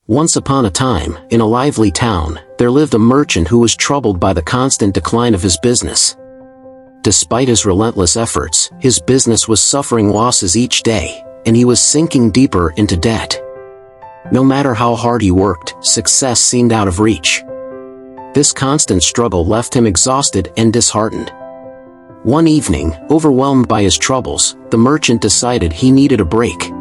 Once upon a time, in a lively town, there lived a merchant who was troubled by the constant decline of his business. Despite his relentless efforts, his business was suffering losses each day, and he was sinking deeper into debt. No matter how hard he worked, success seemed out of reach. This constant struggle left him exhausted and disheartened. One evening, overwhelmed by his troubles, the merchant decided he needed a break.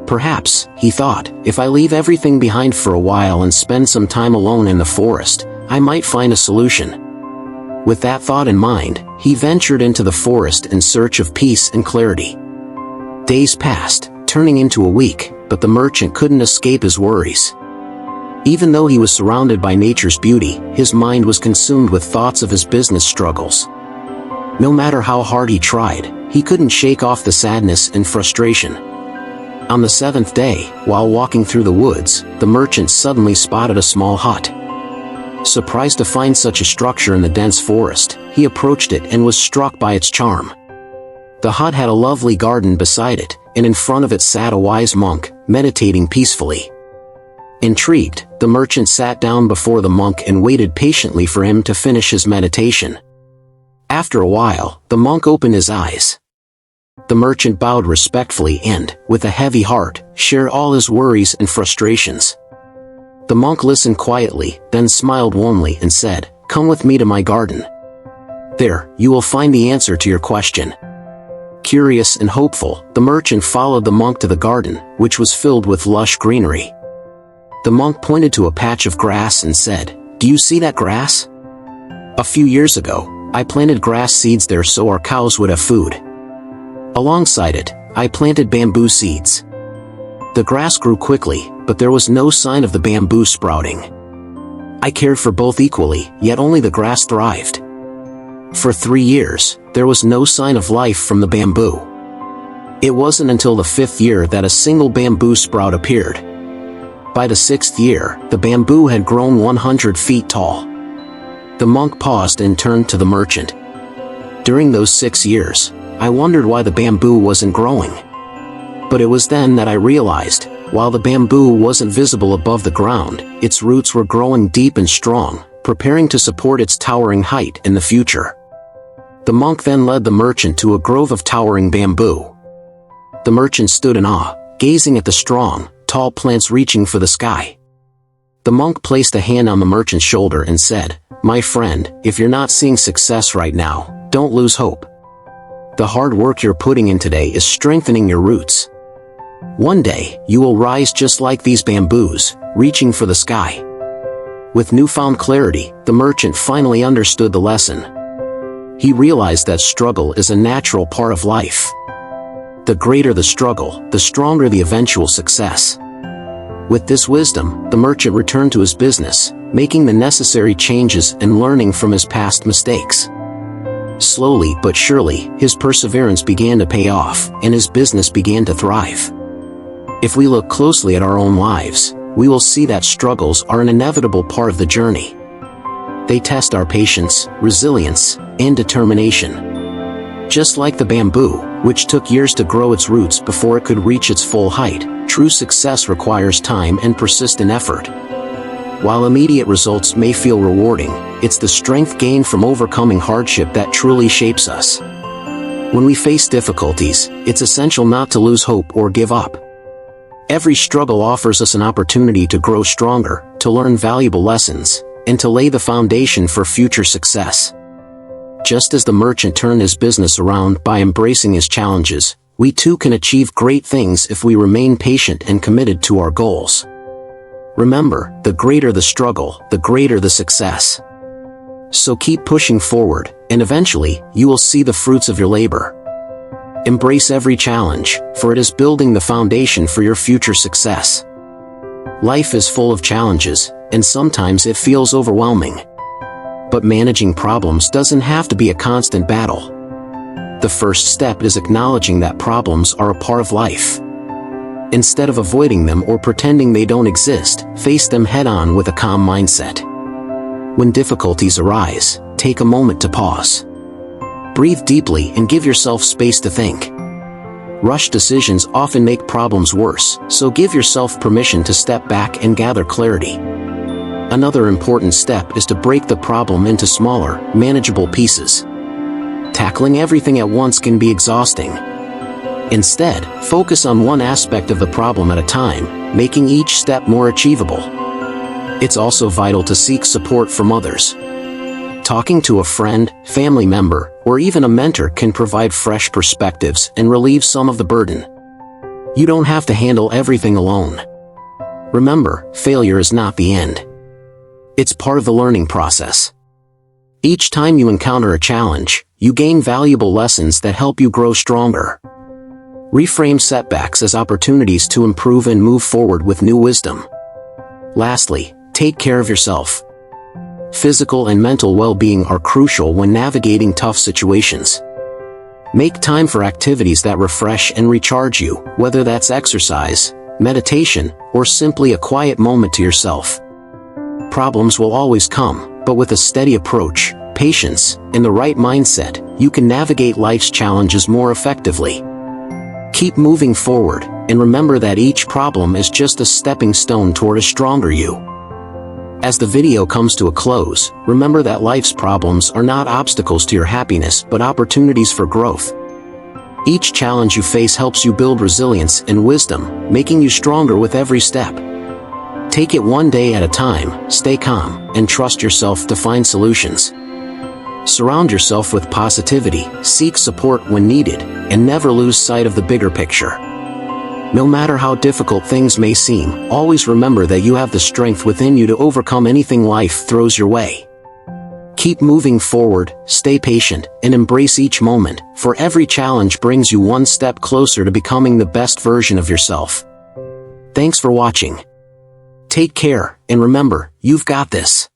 Perhaps, he thought, if I leave everything behind for a while and spend some time alone in the forest, I might find a solution. With that thought in mind, he ventured into the forest in search of peace and clarity. Days passed, turning into a week, but the merchant couldn't escape his worries. Even though he was surrounded by nature's beauty, his mind was consumed with thoughts of his business struggles. No matter how hard he tried, he couldn't shake off the sadness and frustration. On the seventh day, while walking through the woods, the merchant suddenly spotted a small hut. Surprised to find such a structure in the dense forest, he approached it and was struck by its charm. The hut had a lovely garden beside it, and in front of it sat a wise monk, meditating peacefully. Intrigued, the merchant sat down before the monk and waited patiently for him to finish his meditation. After a while, the monk opened his eyes. The merchant bowed respectfully and, with a heavy heart, shared all his worries and frustrations. The monk listened quietly, then smiled warmly and said, "Come with me to my garden. There, you will find the answer to your question." Curious and hopeful, the merchant followed the monk to the garden, which was filled with lush greenery. The monk pointed to a patch of grass and said, "Do you see that grass? A few years ago, I planted grass seeds there so our cows would have food. Alongside it, I planted bamboo seeds. The grass grew quickly, but there was no sign of the bamboo sprouting. I cared for both equally, yet only the grass thrived. For 3 years, there was no sign of life from the bamboo. It wasn't until the 5th year that a single bamboo sprout appeared. By the 6th year, the bamboo had grown 100 feet tall." The monk paused and turned to the merchant. "During those 6 years, I wondered why the bamboo wasn't growing. But it was then that I realized, while the bamboo wasn't visible above the ground, its roots were growing deep and strong, preparing to support its towering height in the future." The monk then led the merchant to a grove of towering bamboo. The merchant stood in awe, gazing at the strong, tall plants reaching for the sky. The monk placed a hand on the merchant's shoulder and said, "My friend, if you're not seeing success right now, don't lose hope. The hard work you're putting in today is strengthening your roots. One day, you will rise just like these bamboos, reaching for the sky." With newfound clarity, the merchant finally understood the lesson. He realized that struggle is a natural part of life. The greater the struggle, the stronger the eventual success. With this wisdom, the merchant returned to his business, making the necessary changes and learning from his past mistakes. Slowly but surely, his perseverance began to pay off, and his business began to thrive. If we look closely at our own lives, we will see that struggles are an inevitable part of the journey. They test our patience, resilience, and determination. Just like the bamboo, which took years to grow its roots before it could reach its full height, true success requires time and persistent effort. While immediate results may feel rewarding, it's the strength gained from overcoming hardship that truly shapes us. When we face difficulties, it's essential not to lose hope or give up. Every struggle offers us an opportunity to grow stronger, to learn valuable lessons, and to lay the foundation for future success. Just as the merchant turned his business around by embracing his challenges, we too can achieve great things if we remain patient and committed to our goals. Remember, the greater the struggle, the greater the success. So keep pushing forward, and eventually, you will see the fruits of your labor. Embrace every challenge, for it is building the foundation for your future success. Life is full of challenges, and sometimes it feels overwhelming. But managing problems doesn't have to be a constant battle. The first step is acknowledging that problems are a part of life. Instead of avoiding them or pretending they don't exist, face them head-on with a calm mindset. When difficulties arise, take a moment to pause. Breathe deeply and give yourself space to think. Rushed decisions often make problems worse, so give yourself permission to step back and gather clarity. Another important step is to break the problem into smaller, manageable pieces. Tackling everything at once can be exhausting. Instead, focus on one aspect of the problem at a time, making each step more achievable. It's also vital to seek support from others. Talking to a friend, family member, or even a mentor can provide fresh perspectives and relieve some of the burden. You don't have to handle everything alone. Remember, failure is not the end. It's part of the learning process. Each time you encounter a challenge, you gain valuable lessons that help you grow stronger. Reframe setbacks as opportunities to improve and move forward with new wisdom. Lastly, take care of yourself. Physical and mental well-being are crucial when navigating tough situations. Make time for activities that refresh and recharge you, whether that's exercise, meditation, or simply a quiet moment to yourself. Problems will always come, but with a steady approach, patience, and the right mindset, you can navigate life's challenges more effectively. Keep moving forward, and remember that each problem is just a stepping stone toward a stronger you. As the video comes to a close, remember that life's problems are not obstacles to your happiness but opportunities for growth. Each challenge you face helps you build resilience and wisdom, making you stronger with every step. Take it one day at a time, stay calm, and trust yourself to find solutions. Surround yourself with positivity, seek support when needed, and never lose sight of the bigger picture. No matter how difficult things may seem, always remember that you have the strength within you to overcome anything life throws your way. Keep moving forward, stay patient, and embrace each moment, for every challenge brings you one step closer to becoming the best version of yourself. Thanks for watching. Take care, and remember, you've got this.